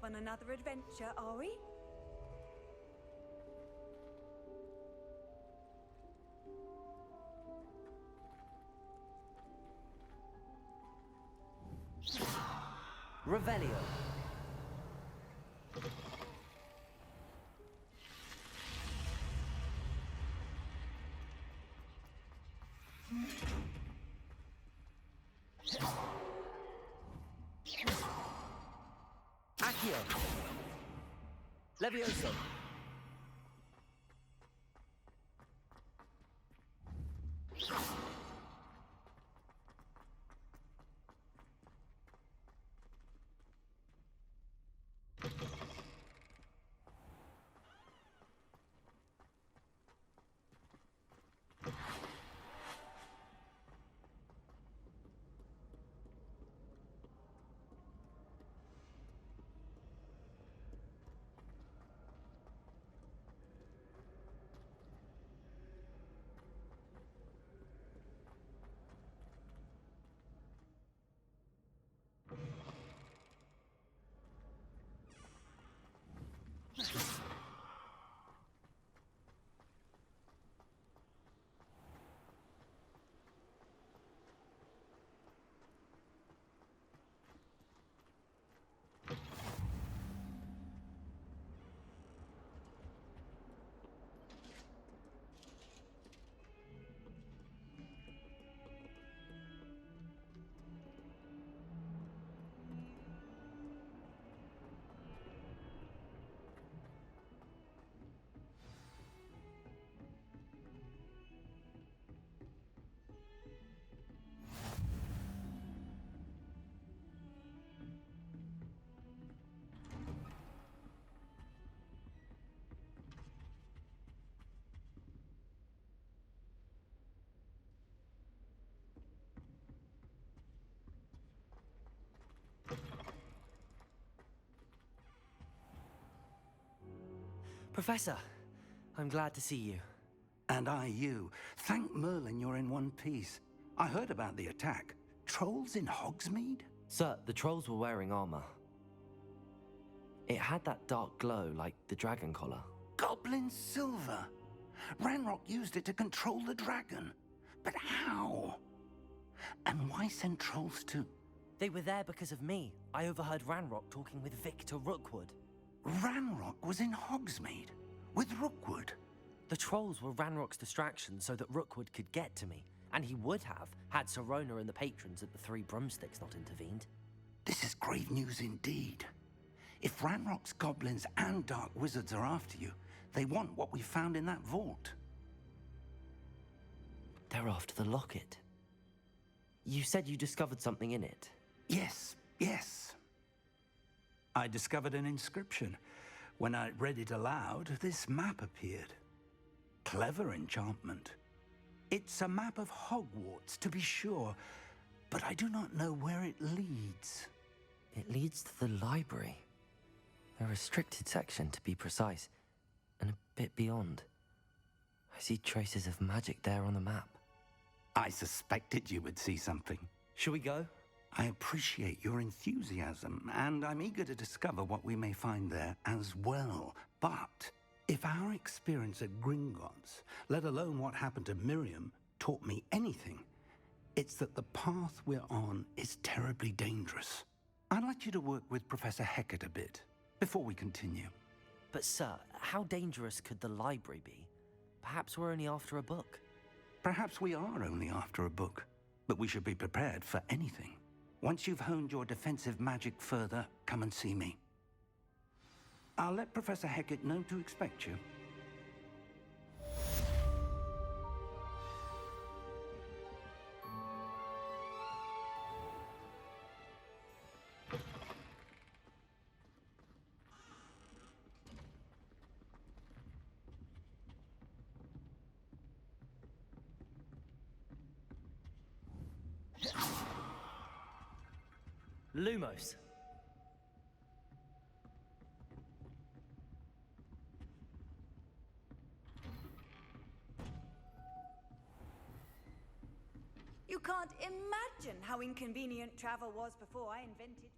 on another adventure, are we? Revelio. Aqui. Levioso. Professor, I'm glad to see you. And I you. Thank Merlin you're in one piece. I heard about the attack. Trolls in Hogsmeade? Sir, the trolls were wearing armor. It had that dark glow like the dragon collar. Goblin silver! Ranrock used it to control the dragon. But how? And why send trolls too? They were there because of me. I overheard Ranrock talking with Victor Rookwood. Ranrock was in Hogsmeade with Rookwood. The trolls were Ranrock's distraction so that Rookwood could get to me, and he would have had Sirona and the patrons at the Three Broomsticks not intervened. This is grave news indeed. If Ranrock's goblins and dark wizards are after you, they want what we found in that vault. They're after the locket. You said you discovered something in it. Yes. I discovered an inscription. When I read it aloud, this map appeared. Clever enchantment. It's a map of Hogwarts, to be sure, but I do not know where it leads. It leads to the library. A restricted section, to be precise, and a bit beyond. I see traces of magic there on the map. I suspected you would see something. Shall we go? I appreciate your enthusiasm, and I'm eager to discover what we may find there as well. But if our experience at Gringotts, let alone what happened to Miriam, taught me anything, it's that the path we're on is terribly dangerous. I'd like you to work with Professor Hecat a bit before we continue. But sir, how dangerous could the library be? Perhaps we're only after a book. Perhaps we are only after a book, but we should be prepared for anything. Once you've honed your defensive magic further, come and see me. I'll let Professor Hecat know to expect you. Lumos. You can't imagine how inconvenient travel was before I invented.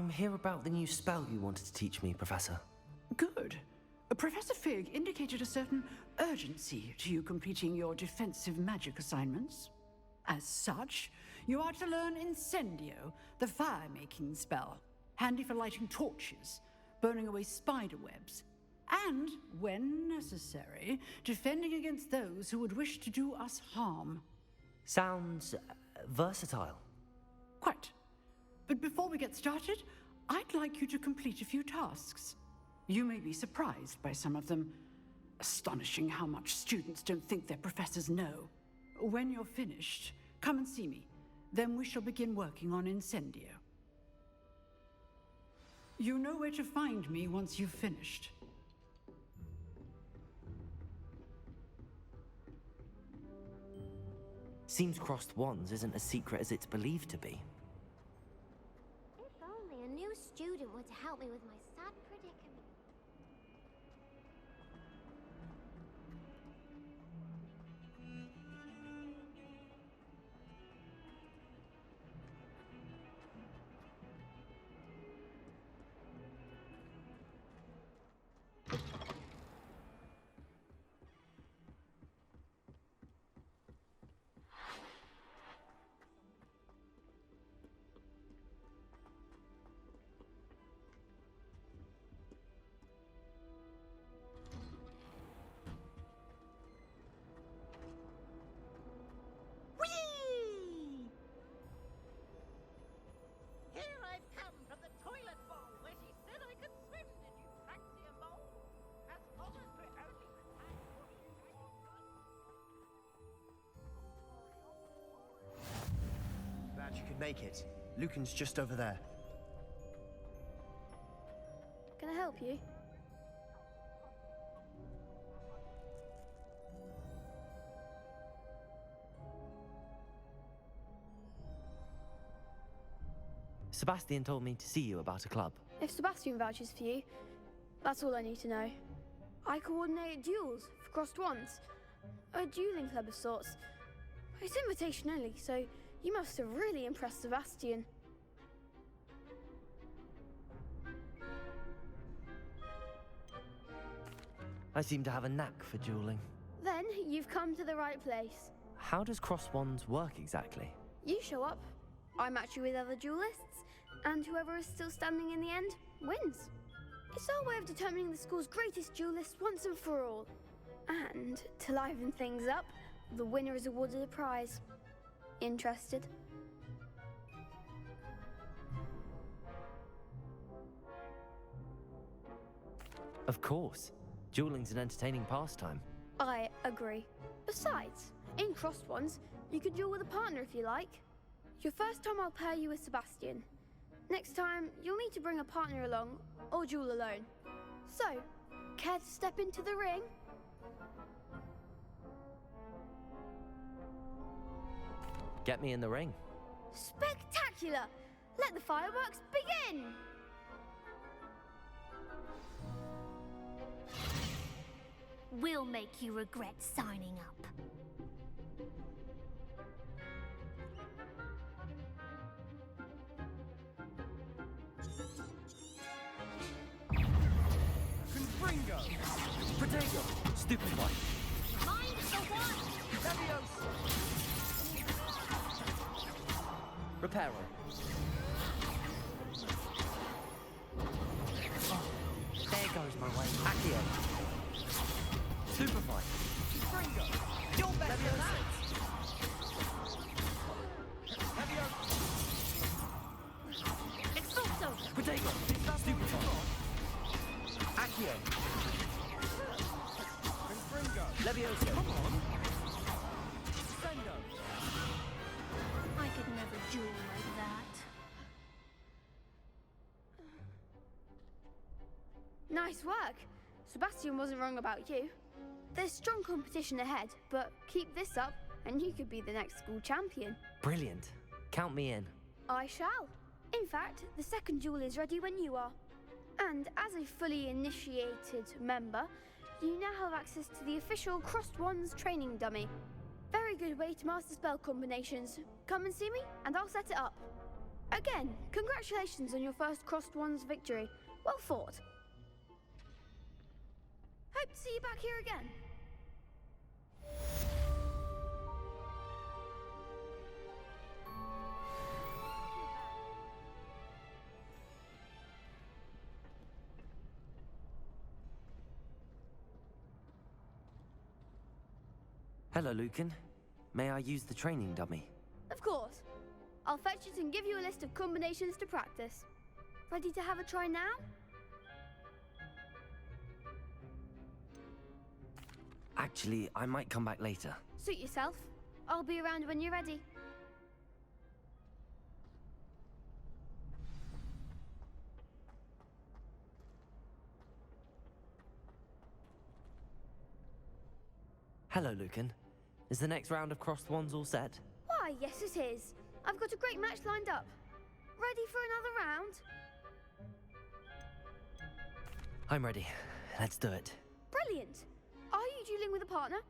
I'm here about the new spell you wanted to teach me, Professor. Good. Professor Fig indicated a certain urgency to you completing your defensive magic assignments. As such, you are to learn Incendio, the fire-making spell, handy for lighting torches, burning away spider webs, and, when necessary, defending against those who would wish to do us harm. Sounds versatile. Quite. But before we get started, I'd like you to complete a few tasks. You may be surprised by some of them. Astonishing how much students don't think their professors know. When you're finished, come and see me. Then we shall begin working on Incendio. You know where to find me once you've finished. Seems crossed wands isn't as secret as it's believed to be. If only a new student were to help me with my sad predicament. You could make it. Lucan's just over there. Can I help you? Sebastian told me to see you about a club. If Sebastian vouches for you, that's all I need to know. I coordinate duels for crossed wands. A dueling club of sorts. It's invitation only, so you must have really impressed Sebastian. I seem to have a knack for dueling. Then you've come to the right place. How does cross wands work exactly? You show up, I match you with other duelists, and whoever is still standing in the end wins. It's our way of determining the school's greatest duelist once and for all. And to liven things up, the winner is awarded a prize. Interested? Of course. Dueling's an entertaining pastime. I agree. Besides, in crossed ones, you could duel with a partner if you like. Your first time I'll pair you with Sebastian. Next time, you'll need to bring a partner along, or duel alone. So, care to step into the ring? Get me in the ring. Spectacular! Let the fireworks begin! We'll make you regret signing up. Confringo! Protego! Stupid one! Mind the one! Leviosa! Reparo. Oh, there goes my way. Aqui. Superfly. Confringo! You're better than that! Expulso! Protego! Superfly. Accio. Confringo! Leviosa. Come on. Sendo! I could never duel like that. Nice work! Sebastian wasn't wrong about you. There's strong competition ahead, but keep this up and you could be the next school champion. Brilliant. Count me in. I shall. In fact, the second duel is ready when you are. And as a fully initiated member, you now have access to the official Crossed Wands training dummy. Very good way to master spell combinations. Come and see me, and I'll set it up. Again, congratulations on your first Crossed Ones victory. Well fought. Hope to see you back here again. Hello, Lucan. May I use the training dummy? Of course. I'll fetch it and give you a list of combinations to practice. Ready to have a try now? Actually, I might come back later. Suit yourself. I'll be around when you're ready. Hello, Lucan. Is the next round of crossed wands all set? Why, yes it is. I've got a great match lined up. Ready for another round? I'm ready. Let's do it. Brilliant. Are you dueling with a partner?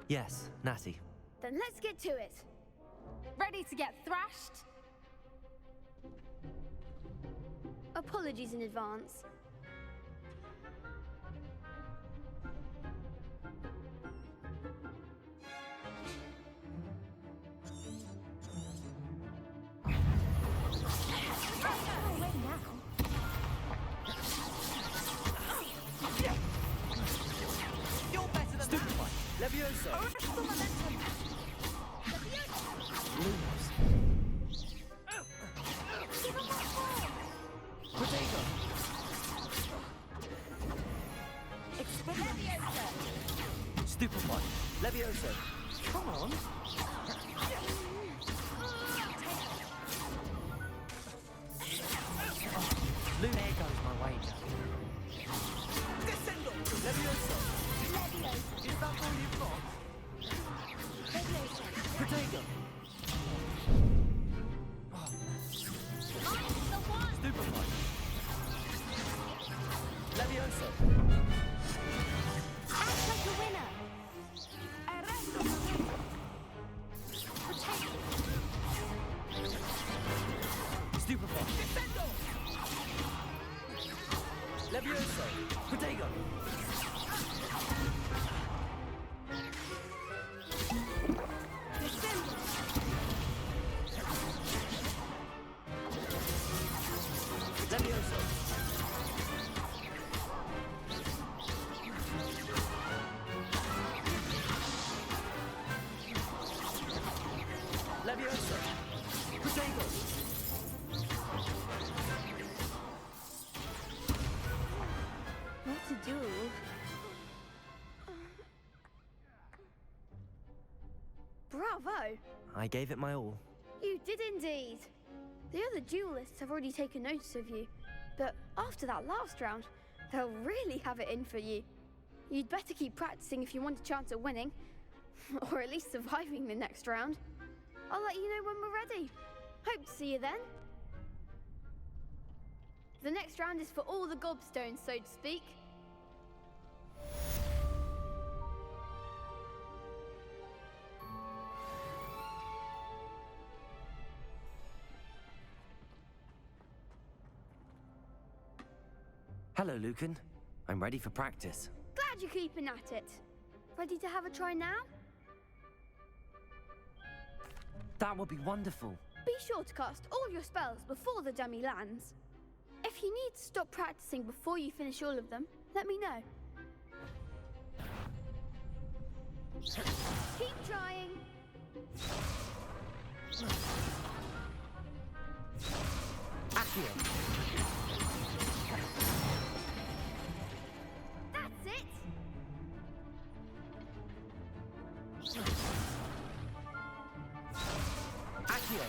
Yes, Natty. Then let's get to it. Ready to get thrashed? Apologies in advance. You're better than that. Levioso. Potato. Stupefy. Levioso. Come on. There goes my wager. Descendo. Levioso. Is that all you've got? Potato. Stupefy. Levioso. Act like a winner. Stupefy. Descendo. Levioso. Potato. Levioso. Levioso. Potato. What to do? Bravo! I gave it my all. You did indeed. The other duelists have already taken notice of you, but after that last round, they'll really have it in for you. You'd better keep practicing if you want a chance at winning, or at least surviving the next round. I'll let you know when we're ready. Hope to see you then. The next round is for all the gobstones, so to speak. Hello, Lucan. I'm ready for practice. Glad you're keeping at it. Ready to have a try now? That would be wonderful. Be sure to cast all your spells before the dummy lands. If you need to stop practicing before you finish all of them, let me know. Keep trying. Aqui. That's it. Aqui.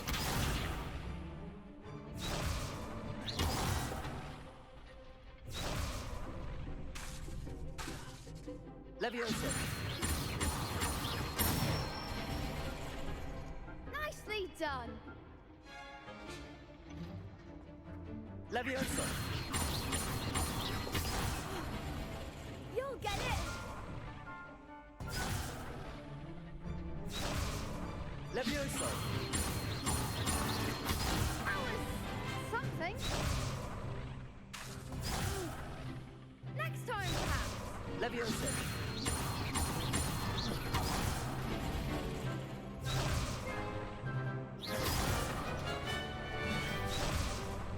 Levioso. Nicely done. Levioso. You'll get it. Leviosa.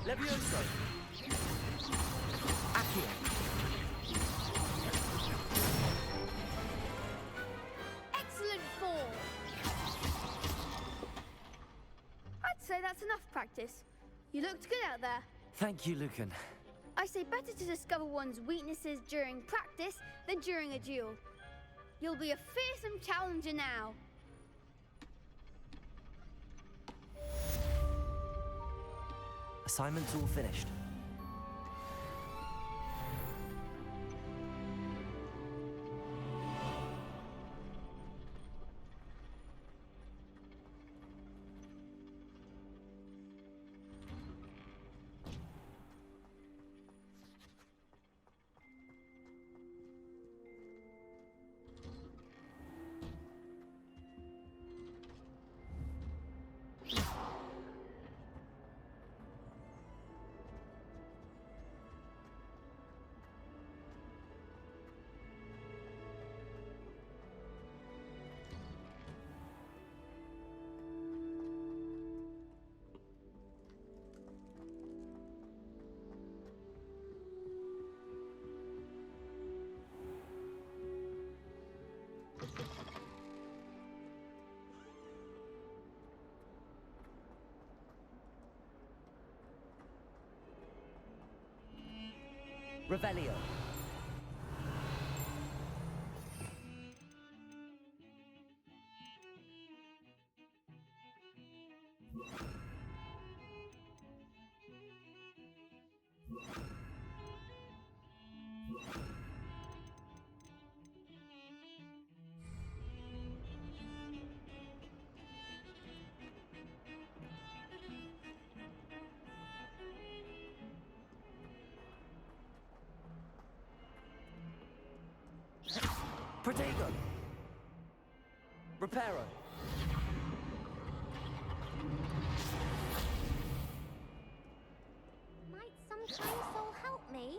Leviosa. Aqui. Excellent ball! I'd say that's enough practice. You looked good out there. Thank you, Lucan. I say better to discover one's weaknesses during practice than during a duel. You'll be a fearsome challenger now. Assignment's all finished. Revelio. Protego. Reparo. Might some kind soul help me?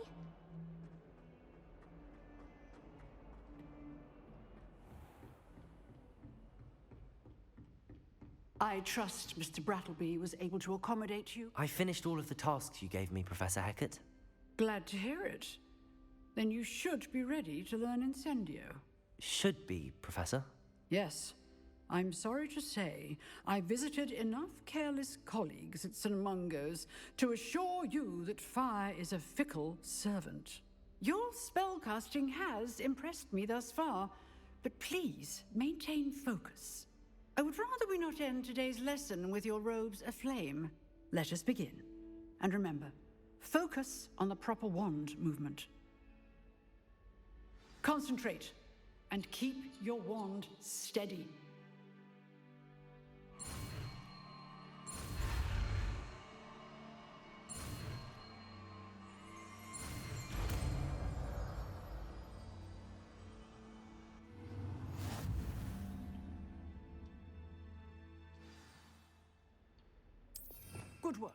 I trust Mr. Brattleby was able to accommodate you. I finished all of the tasks you gave me, Professor Hecat. Glad to hear it. Then you should be ready to learn Incendio. Should be, Professor. Yes. I'm sorry to say, I visited enough careless colleagues at St. Mungo's to assure you that fire is a fickle servant. Your spellcasting has impressed me thus far, but please maintain focus. I would rather we not end today's lesson with your robes aflame. Let us begin. And remember, focus on the proper wand movement. Concentrate and keep your wand steady. Good work.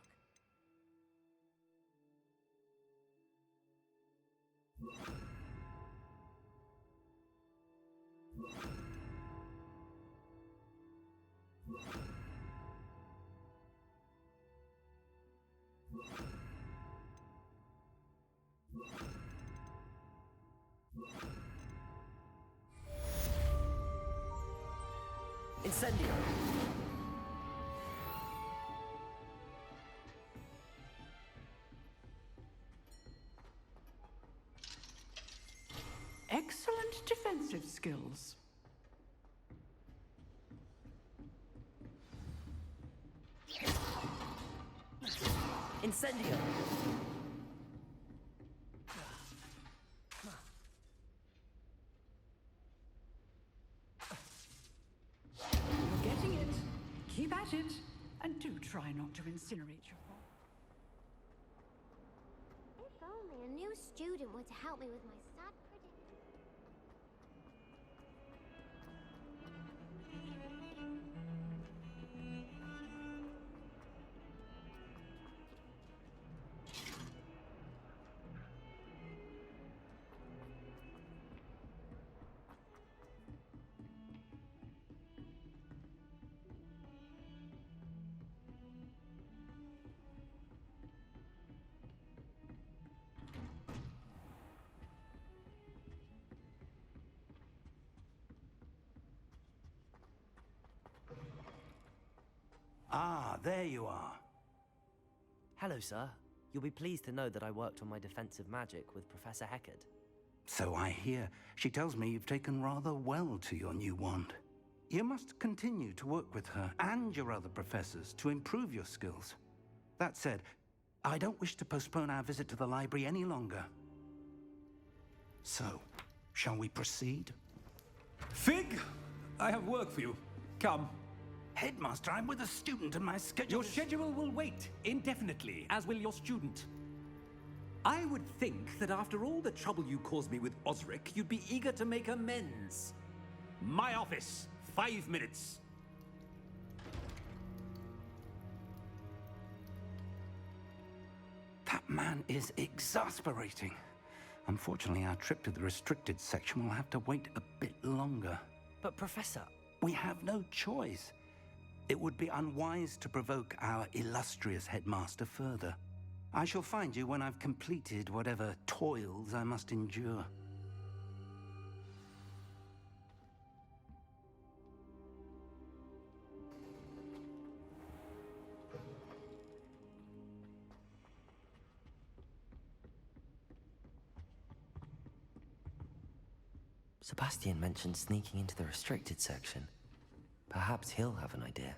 Incendio. Excellent defensive skills. Incendio. You're getting it. Keep at it. And do try not to incinerate your body. If only a new student were to help me with my sad prediction. there you are. Hello, sir. You'll be pleased to know that I worked on my defensive magic with Professor Heckard. So I hear. She tells me you've taken rather well to your new wand. You must continue to work with her and your other professors to improve your skills. That said, I don't wish to postpone our visit to the library any longer. So, shall we proceed? Fig, I have work for you. Come. Headmaster, I'm with a student and my schedule Your schedule will wait indefinitely, as will your student. I would think that after all the trouble you caused me with Osric, you'd be eager to make amends. My office, 5 minutes. That man is exasperating. Unfortunately, our trip to the restricted section will have to wait a bit longer. But, Professor... We have no choice. It would be unwise to provoke our illustrious headmaster further. I shall find you when I've completed whatever toils I must endure. Sebastian mentioned sneaking into the restricted section. Perhaps he'll have an idea.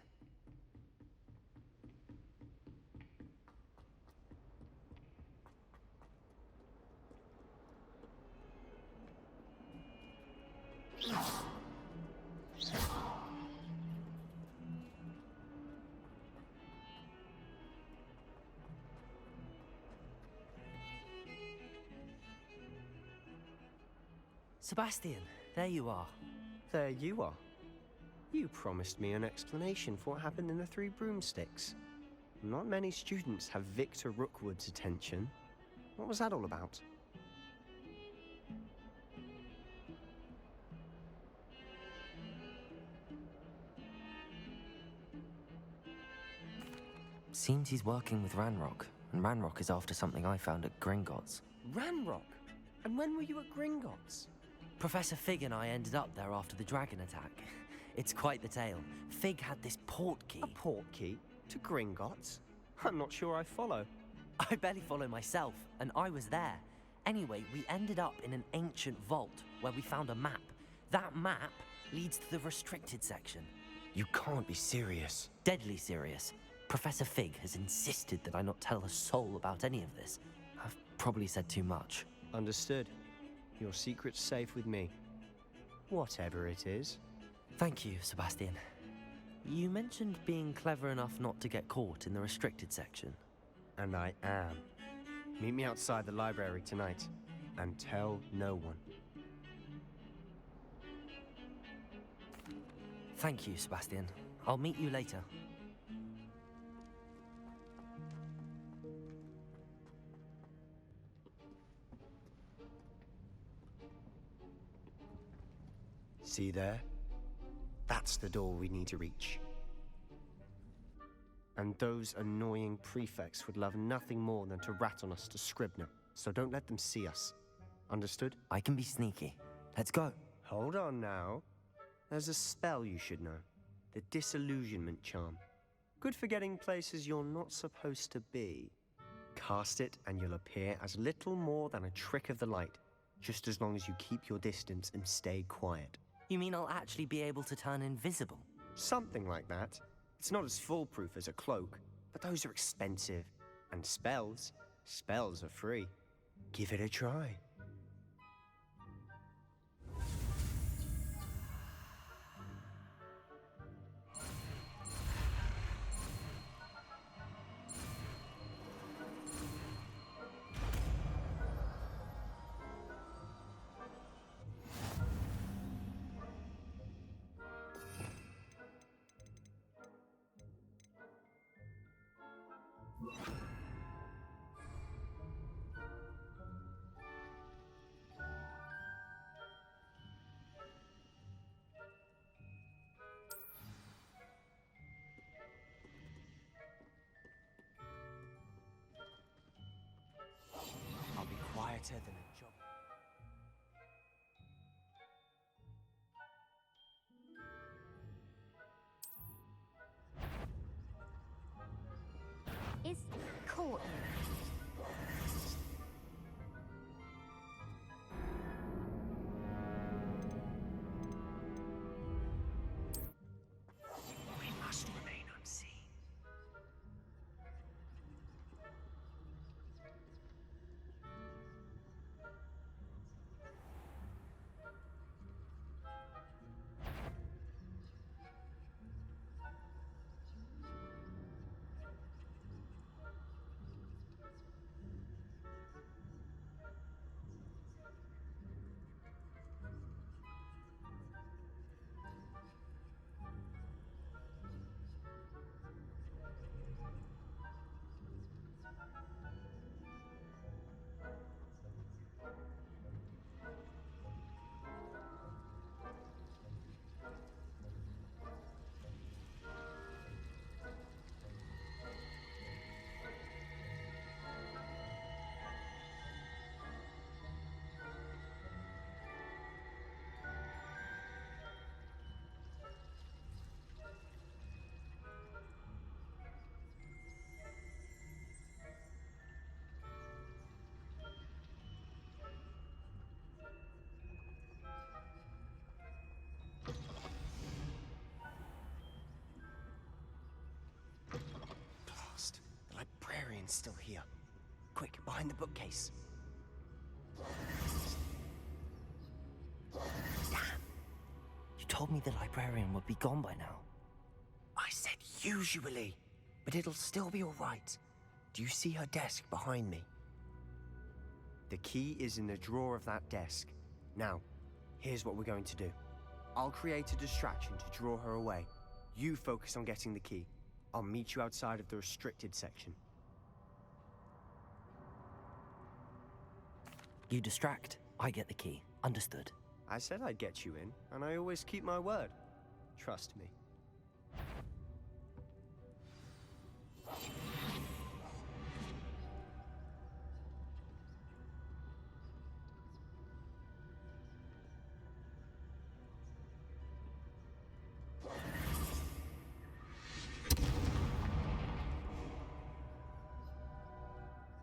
Sebastian, there you are. There you are. You promised me an explanation for what happened in the Three Broomsticks. Not many students have Victor Rookwood's attention. What was that all about? Seems he's working with Ranrock, and Ranrock is after something I found at Gringotts. Ranrock? And when were you at Gringotts? Professor Fig and I ended up there after the dragon attack. It's quite the tale. Fig had this port key. A port key? To Gringotts? I'm not sure I follow. I barely follow myself, and I was there. Anyway, we ended up in an ancient vault where we found a map. That map leads to the restricted section. You can't be serious. Deadly serious. Professor Fig has insisted that I not tell a soul about any of this. I've probably said too much. Understood. Your secret's safe with me. Whatever it is. Thank you, Sebastian. You mentioned being clever enough not to get caught in the restricted section. And I am. Meet me outside the library tonight, and tell no one. Thank you, Sebastian. I'll meet you later. See there? That's the door we need to reach. And those annoying prefects would love nothing more than to rat on us to Scribner, so don't let them see us. Understood? I can be sneaky. Let's go. Hold on now. There's a spell you should know. The Disillusionment Charm. Good for getting places you're not supposed to be. Cast it and you'll appear as little more than a trick of the light, just as long as you keep your distance and stay quiet. You mean I'll actually be able to turn invisible? Something like that. It's not as foolproof as a cloak, but those are expensive. And spells are free. Give it a try. caught you. We must remain unseen. Blast. The librarian's still here. Quick, behind the bookcase. Damn. You told me the librarian would be gone by now. I said usually, but it'll still be all right. Do you see her desk behind me? The key is in the drawer of that desk. Now, here's what we're going to do. I'll create a distraction to draw her away. You focus on getting the key. I'll meet you outside of the restricted section. You distract, I get the key. Understood. I said I'd get you in, and I always keep my word. Trust me.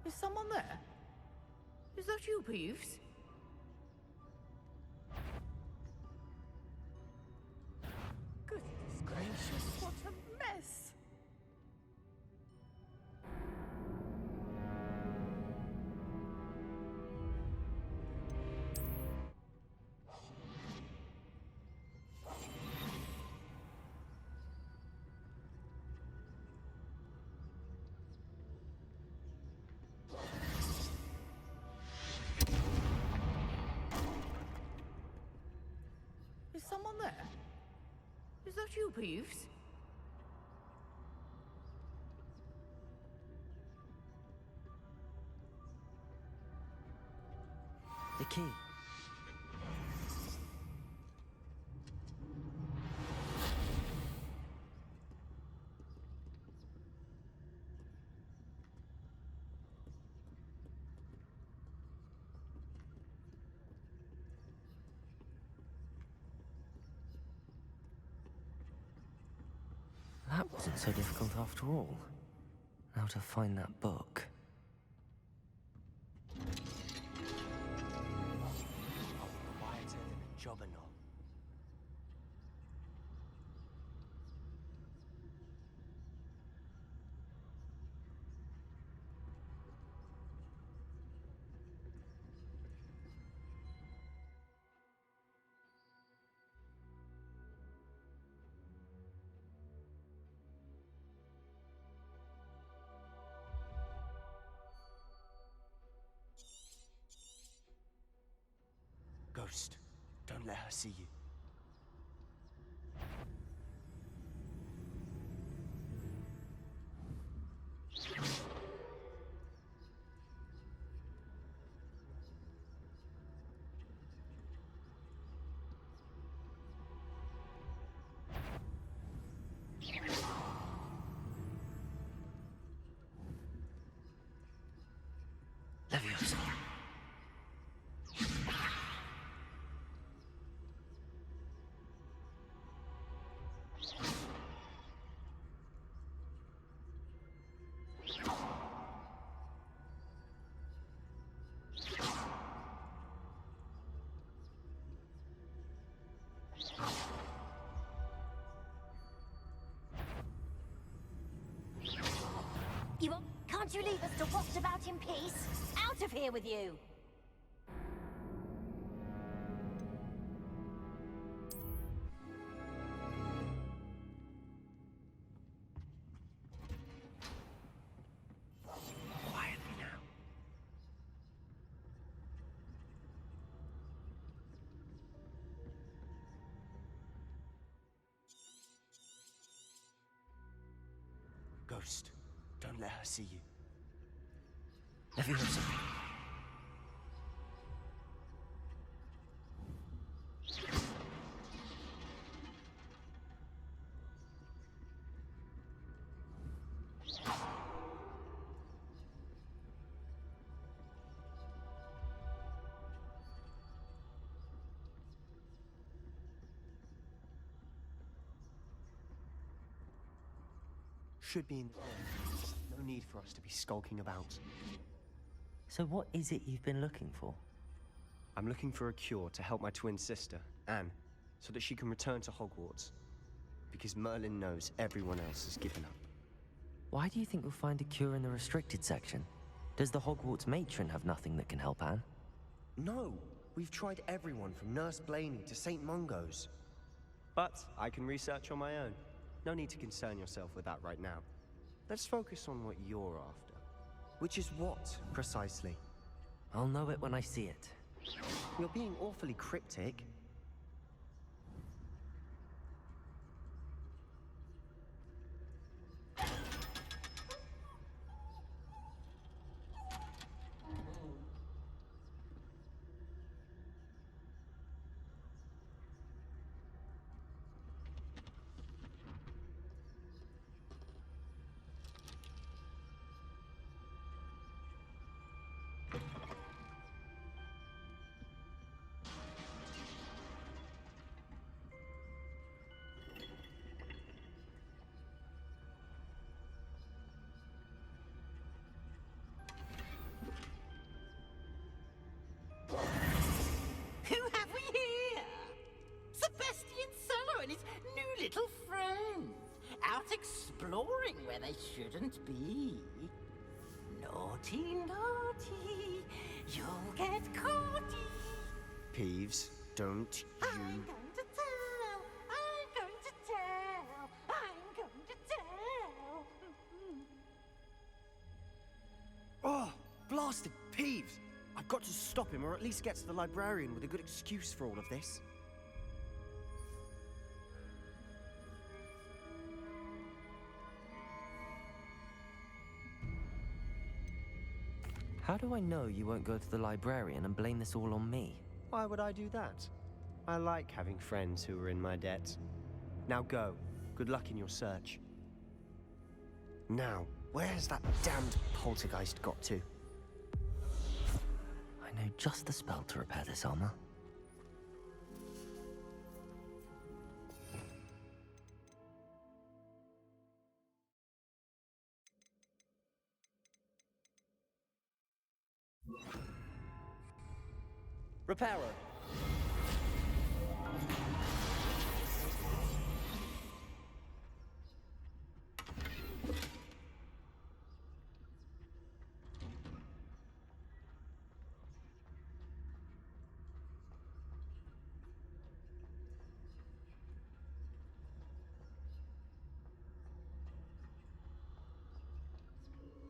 Is someone there? Is that you, Peeves? Goodness gracious, what a mess! Is someone there? Is that you, Peeves? The key. That wasn't so difficult after all. Now to find that book. Quieter than a jobberknoll. Ghost, don't let her see you. Can't you leave us to waft about in peace? Out of here with you! Quietly now. Ghost, don't let her see you. Leviosa. Should be in the no need for us to be skulking about. So what is it you've been looking for? I'm looking for a cure to help my twin sister, Anne, so that she can return to Hogwarts. Because Merlin knows everyone else has given up. Why do you think we'll find a cure in the restricted section? Does the Hogwarts matron have nothing that can help Anne? No, we've tried everyone from Nurse Blaney to St. Mungo's. But I can research on my own. No need to concern yourself with that right now. Let's focus on what you're after. Which is what, precisely? I'll know it when I see it. You're being awfully cryptic. Who have we here? Sebastian Cello and his new little friends, out exploring where they shouldn't be. Naughty, naughty, you'll get caughty. Peeves, don't you... I'm going to tell, I'm going to tell, I'm going to tell. Oh, blasted Peeves! I've got to stop him, or at least get to the librarian with a good excuse for all of this. How do I know you won't go to the librarian and blame this all on me? Why would I do that? I like having friends who are in my debt. Now go. Good luck in your search. Now, where's that damned poltergeist got to? I know just the spell to repair this armor. Reparo.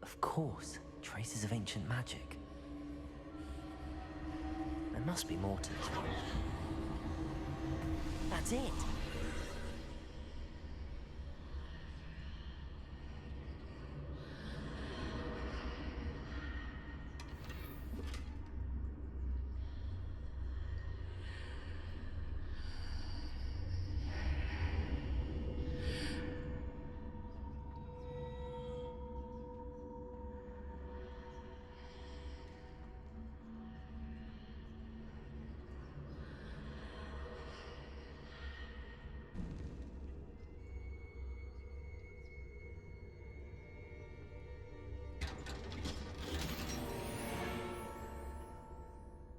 Of course, traces of ancient magic. There must be more to this one. That's it!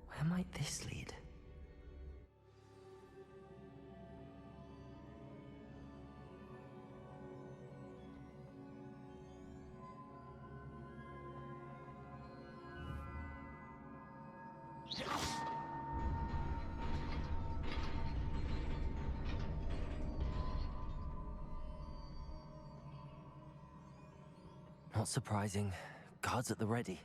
Where might this lead? Not surprising. Guards at the ready.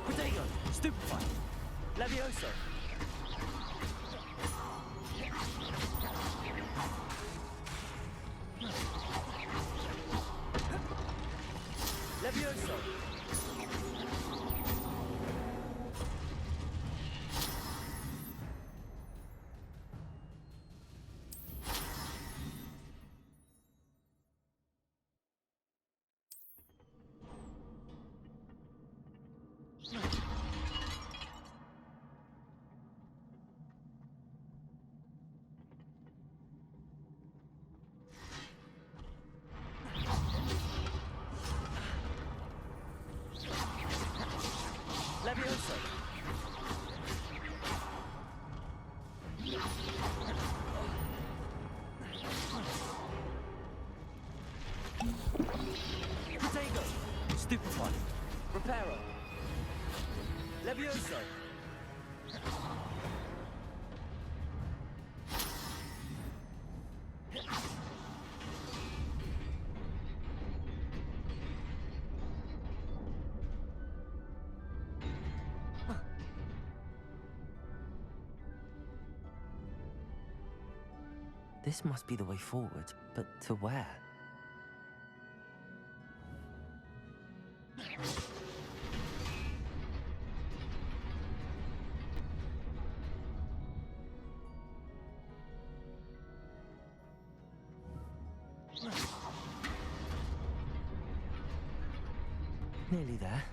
Protego! Stupefy! Levioso! Levioso! Levioso! Protego! Stupefy! Reparo! Levioso! This must be the way forward, but to where? Nearly there.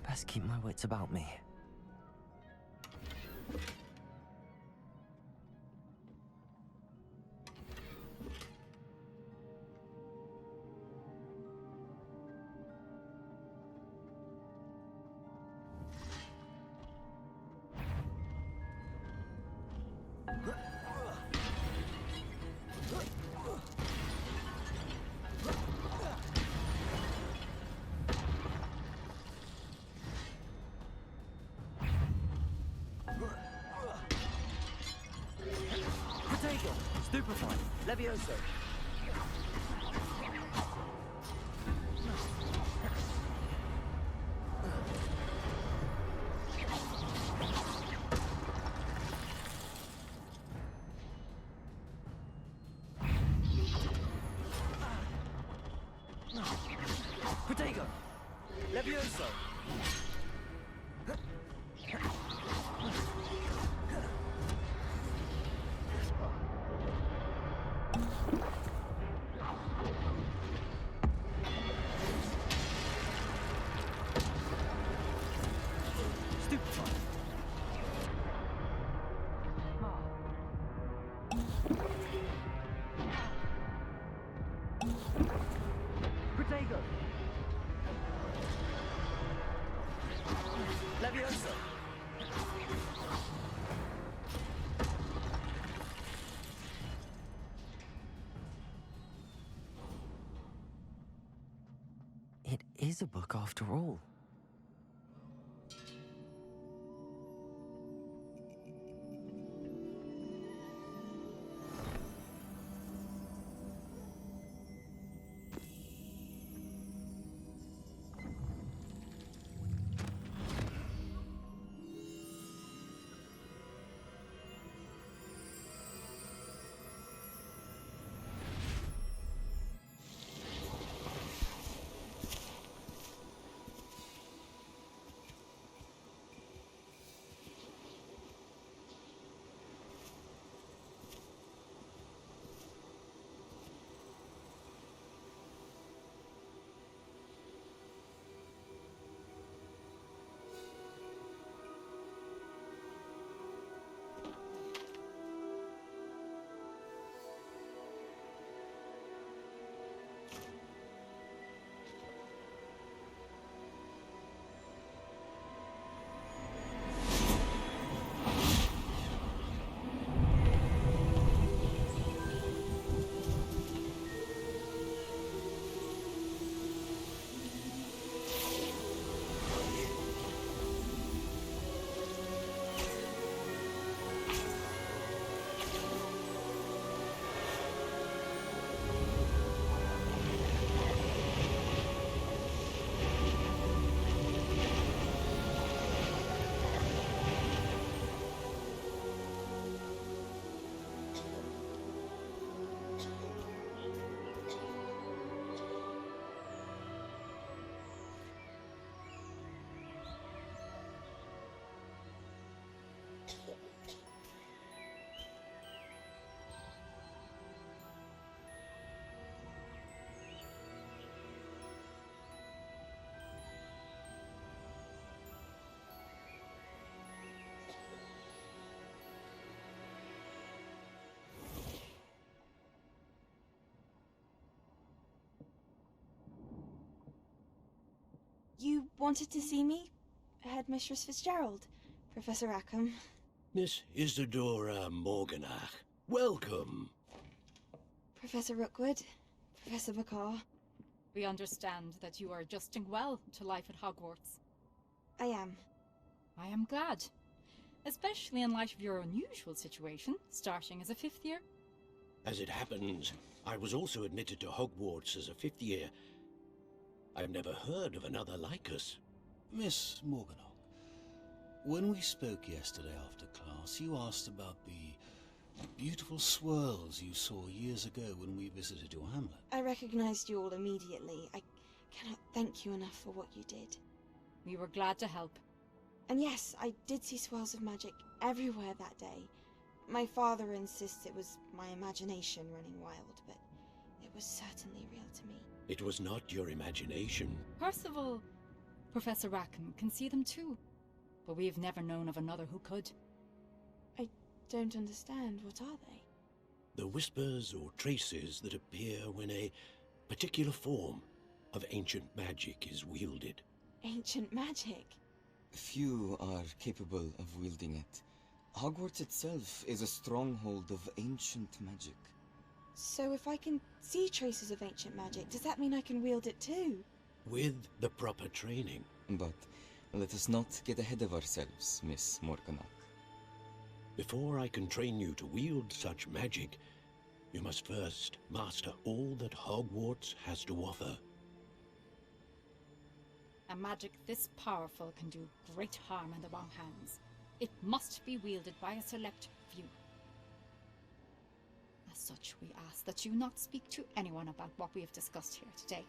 Best keep my wits about me. Protego! Stupefy! Levioso! Protego! Levioso! Stupefy! Protego! Levioso! It is a book after all. You wanted to see me? Headmistress Fitzgerald, Professor Rackham. Miss Isadora Morganach, welcome. Professor Rookwood, Professor Bakar. We understand that you are adjusting well to life at Hogwarts. I am. I am glad. Especially in light of your unusual situation, starting as a 5th year. As it happens, I was also admitted to Hogwarts as a 5th year. I've never heard of another like us. Miss Morganach, when we spoke yesterday after class, you asked about the beautiful swirls you saw years ago when we visited your hamlet. I recognized you all immediately. I cannot thank you enough for what you did. We were glad to help. And yes, I did see swirls of magic everywhere that day. My father insists it was my imagination running wild, but it was certainly real to me. It was not your imagination. Percival, Professor Rackham can see them too, but we've never known of another who could. I don't understand. What are they? The whispers or traces that appear when a particular form of ancient magic is wielded. Ancient magic? Few are capable of wielding it. Hogwarts itself is a stronghold of ancient magic. So if I can see traces of ancient magic, does that mean I can wield it too? With the proper training. But let us not get ahead of ourselves, Miss Morganach. Before I can train you to wield such magic, you must first master all that Hogwarts has to offer. A magic this powerful can do great harm in the wrong hands. It must be wielded by a select few. As such, we ask that you not speak to anyone about what we have discussed here today.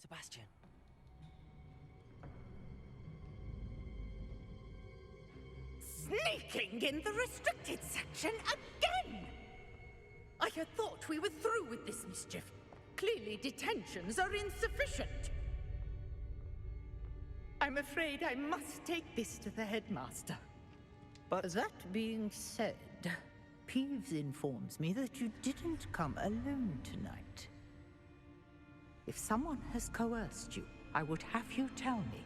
Sebastian. Sneaking in the restricted section again! I had thought we were through with this mischief. Clearly detentions are insufficient. I'm afraid I must take this to the headmaster. But that being said, Peeves informs me that you didn't come alone tonight. If someone has coerced you, I would have you tell me.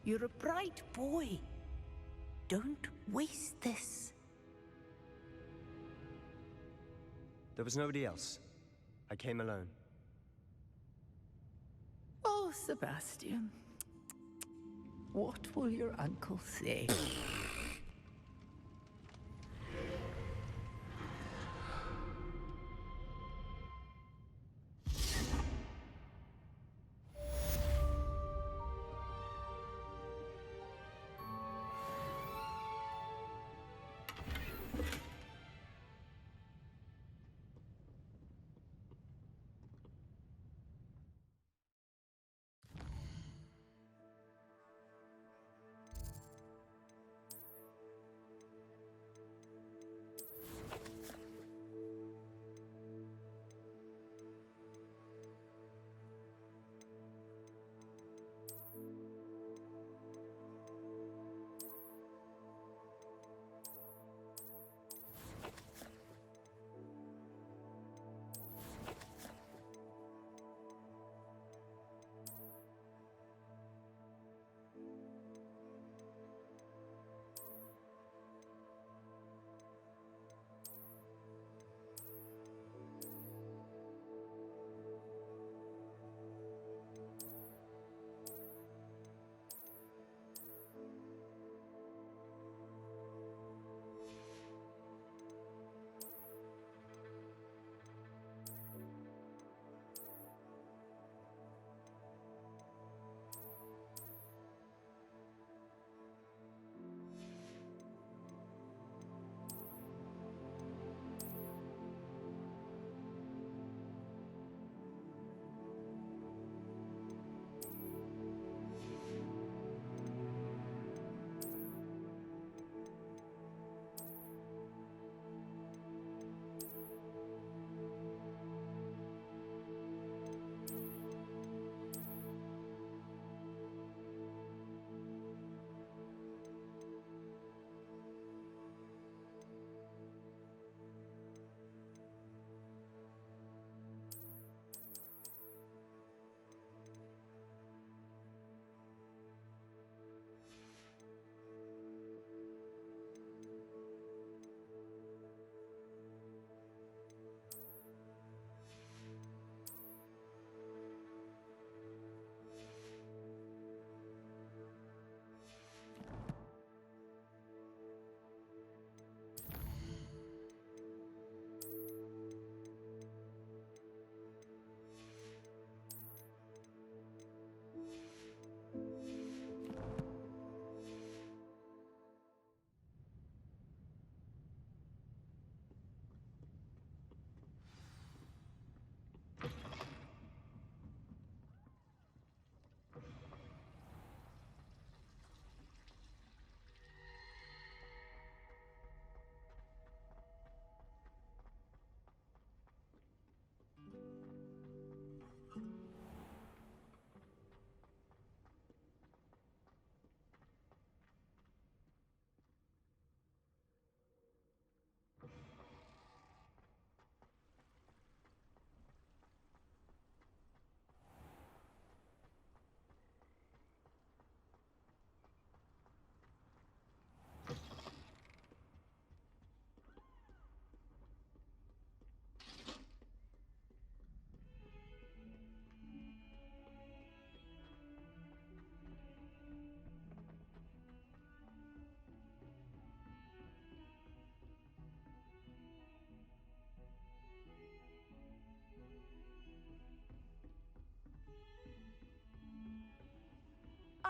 You're a bright boy. Don't waste this. There was nobody else. I came alone. Oh, Sebastian. What will your uncle say?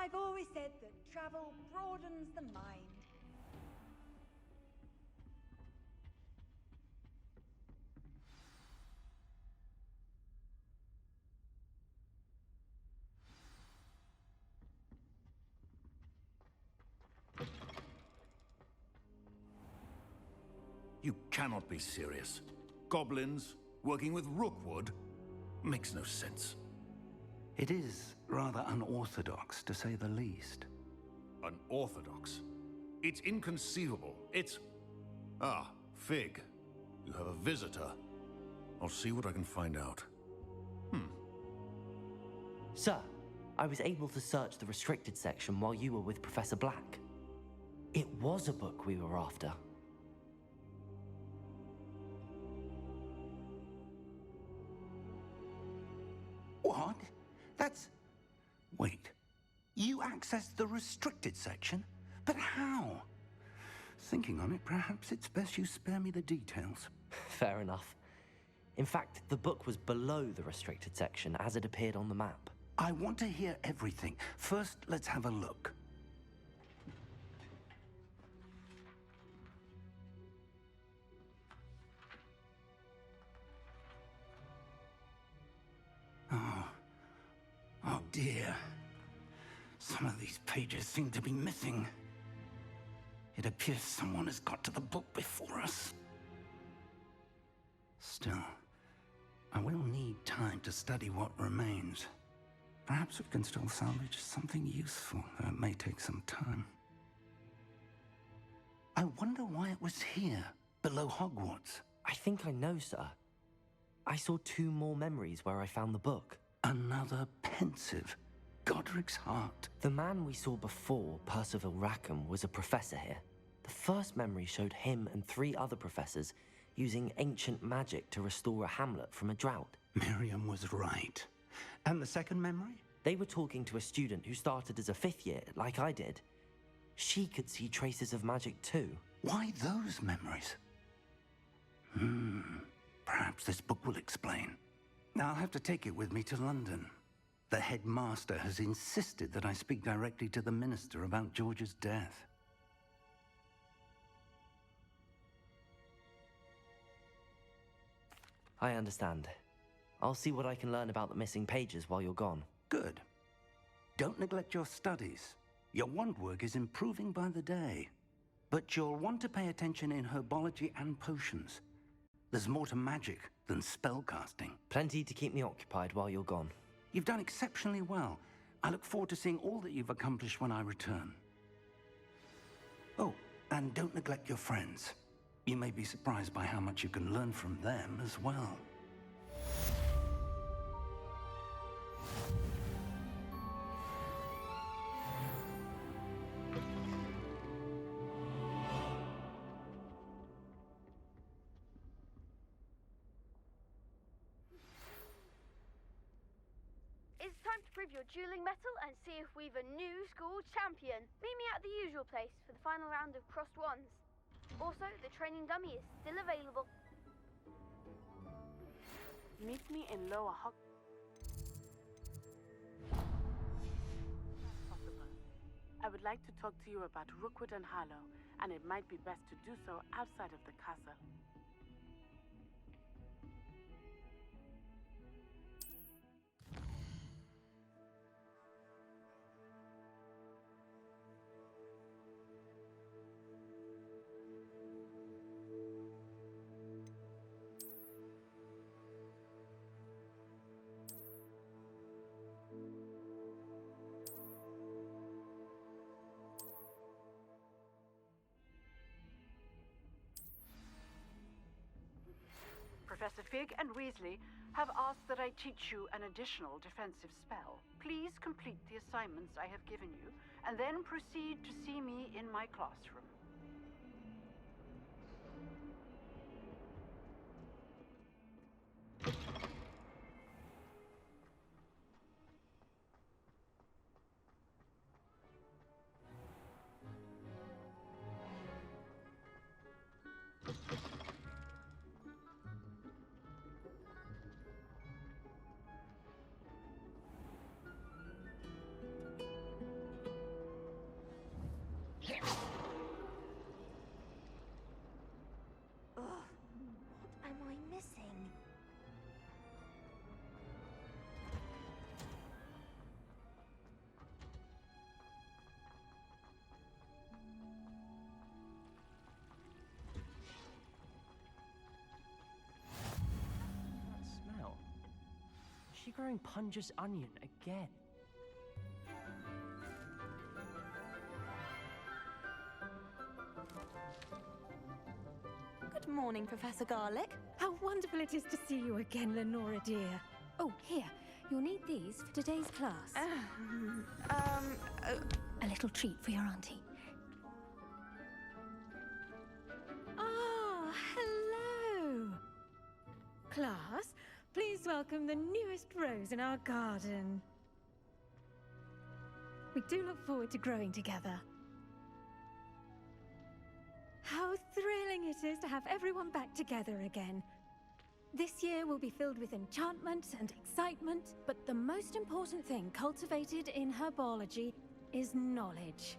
I've always said that travel broadens the mind. You cannot be serious. Goblins working with Rookwood makes no sense. It is rather unorthodox, to say the least. Unorthodox? It's inconceivable. It's... Ah, Fig. You have a visitor. I'll see what I can find out. Sir, I was able to search the restricted section while you were with Professor Black. It was a book we were after. What? That's... Wait. You accessed the restricted section? But how? Thinking on it, perhaps it's best you spare me the details. Fair enough. In fact, the book was below the restricted section as it appeared on the map. I want to hear everything. First, let's have a look. Oh dear. Some of these pages seem to be missing. It appears someone has got to the book before us. Still, I will need time to study what remains. Perhaps we can still salvage something useful, though it may take some time. I wonder why it was here, below Hogwarts. I think I know, sir. I saw 2 more memories where I found the book. Another pensive. Godric's heart. The man we saw before, Percival Rackham, was a professor here. The first memory showed him and 3 other professors using ancient magic to restore a hamlet from a drought. Miriam was right. And the second memory? They were talking to a student who started as a 5th year, like I did. She could see traces of magic too. Why those memories? Perhaps this book will explain. Now I'll have to take it with me to London. The headmaster has insisted that I speak directly to the minister about George's death. I understand. I'll see what I can learn about the missing pages while you're gone. Good. Don't neglect your studies. Your wand work is improving by the day. But you'll want to pay attention in herbology and potions. There's more to magic than spellcasting. Plenty to keep me occupied while you're gone. You've done exceptionally well. I look forward to seeing all that you've accomplished when I return. Oh, and don't neglect your friends. You may be surprised by how much you can learn from them as well. It's time to prove your dueling mettle and see if we've a new school champion. Meet me at the usual place for the final round of crossed wands. Also, the training dummy is still available. Meet me in Lower Hog... Possible. I would like to talk to you about Rookwood and Harlow, and it might be best to do so outside of the castle. Professor Fig and Weasley have asked that I teach you an additional defensive spell. Please complete the assignments I have given you, and then proceed to see me in my classroom. growing Punja's onion again? Good morning, Professor Garlic. How wonderful it is to see you again, Lenora dear. Oh, here. You'll need these for today's class. A little treat for your auntie. Ah, hello. Class, please welcome the newest rose in our garden. We do look forward to growing together. How thrilling it is to have everyone back together again. This year will be filled with enchantment and excitement, but the most important thing cultivated in herbology is knowledge.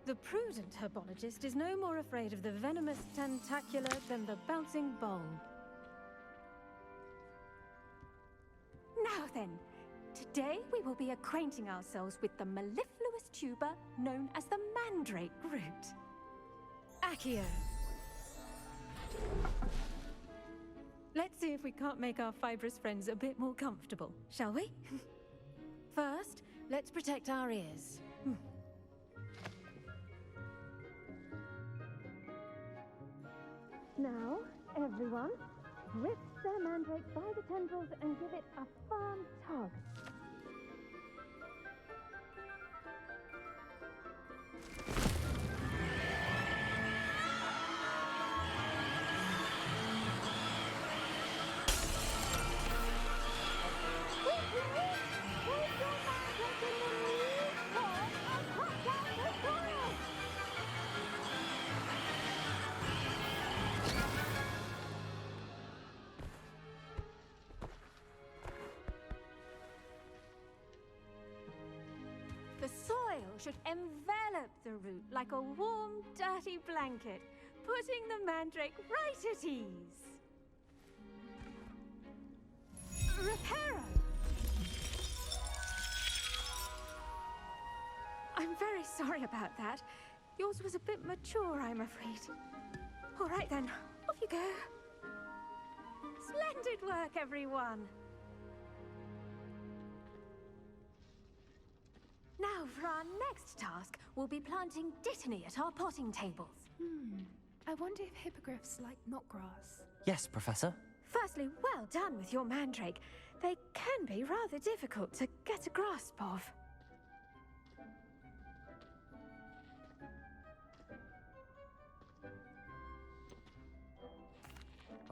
The prudent herbologist is no more afraid of the venomous tentacular than the bouncing bowl. Now then, today we will be acquainting ourselves with the mellifluous tuber known as the mandrake root. Accio. Let's see if we can't make our fibrous friends a bit more comfortable, shall we? First, let's protect our ears. Now, everyone, grip their mandrake by the tendrils and give it a firm tug. The soil should envelop the root like a warm, dirty blanket, putting the mandrake right at ease. Reparo! I'm very sorry about that. Yours was a bit mature, I'm afraid. All right then, off you go. Splendid work, everyone. Now, for our next task, we'll be planting dittany at our potting tables. I wonder if hippogriffs like knotgrass. Yes, Professor. Firstly, well done with your mandrake. They can be rather difficult to get a grasp of.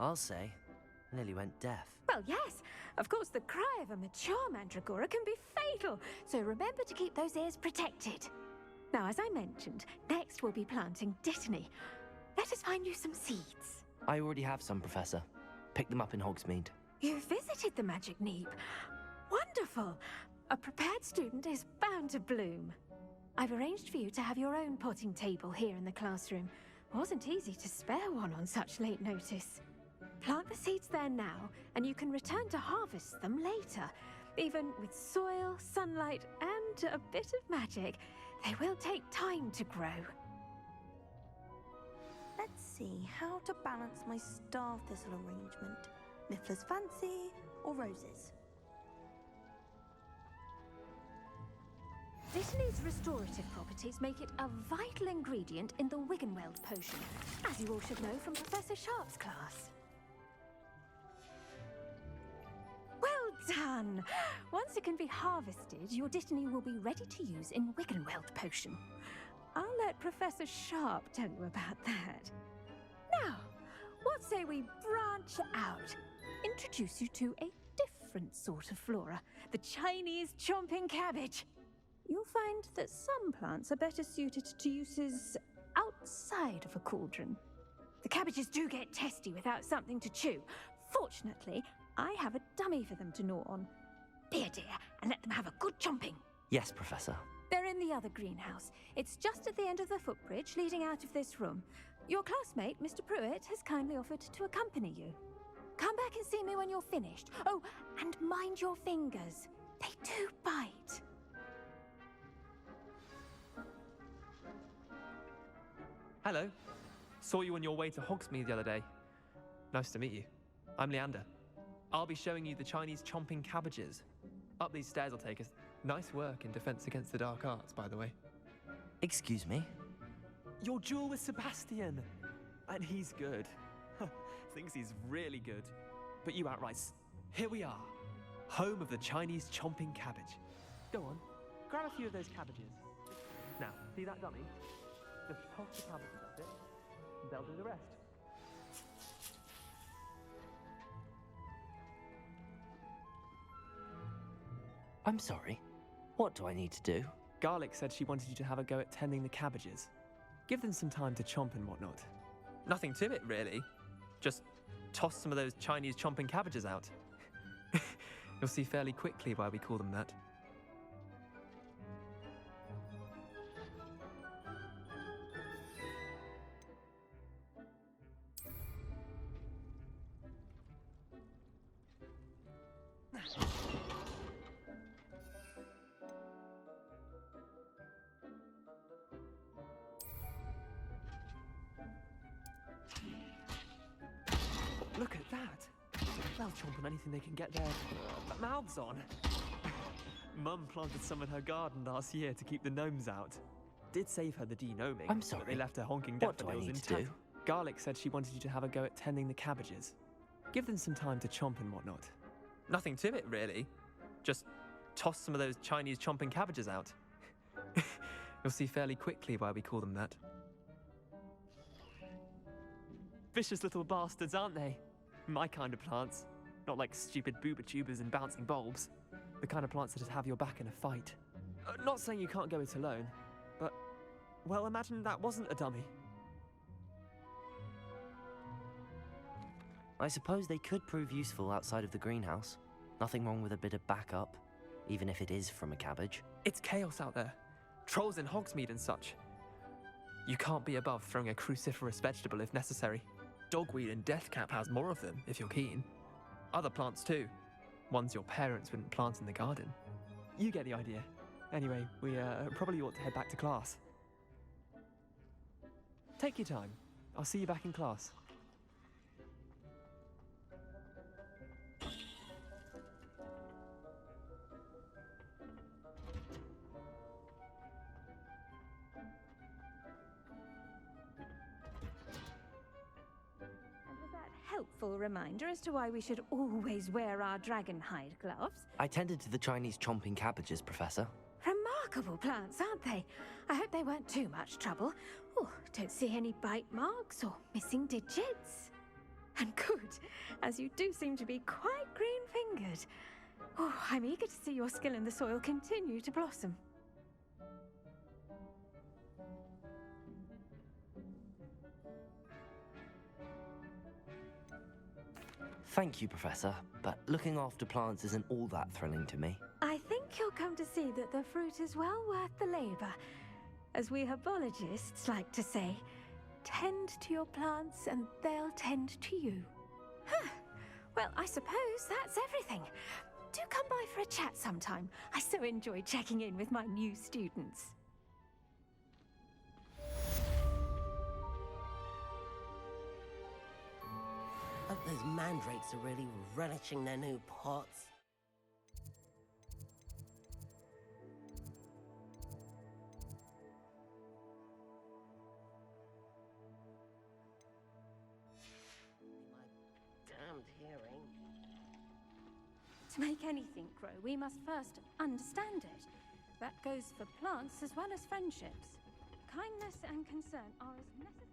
I'll say, nearly went deaf. Well, yes. Of course, the cry of a mature mandragora can be fatal, so remember to keep those ears protected. Now, as I mentioned, next we'll be planting dittany. Let us find you some seeds. I already have some, Professor. Picked them up in Hogsmeade. You visited the Magic Neep. Wonderful. A prepared student is bound to bloom. I've arranged for you to have your own potting table here in the classroom. Wasn't easy to spare one on such late notice. Plant the seeds there now, and you can return to harvest them later. Even with soil, sunlight, and a bit of magic, they will take time to grow. Let's see how to balance my star thistle arrangement. Miffler's Fancy or roses? Dittany's restorative properties make it a vital ingredient in the Wiggenweld potion, as you all should know from Professor Sharp's class. Well done! Once it can be harvested, your dittany will be ready to use in Wiggenweld potion. I'll let Professor Sharp tell you about that. Now, what say we branch out? Introduce you to a different sort of flora, the Chinese chomping cabbage. You'll find that some plants are better suited to uses outside of a cauldron. The cabbages do get testy without something to chew. Fortunately, I have a dummy for them to gnaw on. Be a dear and let them have a good chomping. Yes, Professor. They're in the other greenhouse. It's just at the end of the footbridge leading out of this room. Your classmate, Mr. Pruitt, has kindly offered to accompany you. Come back and see me when you're finished. Oh, and mind your fingers. They do bite. Hello. Saw you on your way to Hogsmeade the other day. Nice to meet you. I'm Leander. I'll be showing you the Chinese chomping cabbages. Up these stairs will take us. Nice work in defense against the dark arts, by the way. Excuse me? Your duel with Sebastian! And he's good. Thinks he's really good. But you outright... Here we are. Home of the Chinese chomping cabbage. Go on, grab a few of those cabbages. Now, see that dummy? Just toss the cabbages at it, and they'll do the rest. I'm sorry. What do I need to do? Garlic said she wanted you to have a go at tending the cabbages. Give them some time to chomp and whatnot. Nothing to it, really. Just toss some of those Chinese chomping cabbages out. You'll see fairly quickly why we call them that. Look at that! They'll chomp on anything they can get their mouths on. Mum planted some in her garden last year to keep the gnomes out. Did save her the de-gnoming. I'm sorry. But they left her honking What do I daffodils need to intact. do? Garlic said she wanted you to have a go at tending the cabbages. Give them some time to chomp and whatnot. Nothing to it, really. Just toss some of those Chinese chomping cabbages out. You'll see fairly quickly why we call them that. Vicious little bastards, aren't they? My kind of plants. Not like stupid booba tubers and bouncing bulbs. The kind of plants that'd have your back in a fight. Not saying you can't go it alone, but, well, imagine that wasn't a dummy. I suppose they could prove useful outside of the greenhouse. Nothing wrong with a bit of backup, even if it is from a cabbage. It's chaos out there. Trolls in Hogsmeade and such. You can't be above throwing a cruciferous vegetable if necessary. Dogweed and deathcap has more of them, if you're keen. Other plants too. Ones your parents wouldn't plant in the garden. You get the idea. Anyway, we probably ought to head back to class. Take your time. I'll see you back in class. Helpful reminder as to why we should always wear our dragon hide gloves. I tended to the Chinese chomping cabbages, Professor. Remarkable plants, aren't they? I hope they weren't too much trouble. Oh, don't see any bite marks or missing digits. And good, as you do seem to be quite green-fingered. Oh, I'm eager to see your skill in the soil continue to blossom. Thank you, Professor, but looking after plants isn't all that thrilling to me. I think you'll come to see that the fruit is well worth the labor. As we herbologists like to say, tend to your plants and they'll tend to you. Huh. Well, I suppose that's everything. Do come by for a chat sometime. I so enjoy checking in with my new students. Hope those mandrakes are really relishing their new pots. My damned hearing. To make anything grow, we must first understand it. That goes for plants as well as friendships. Kindness and concern are as necessary.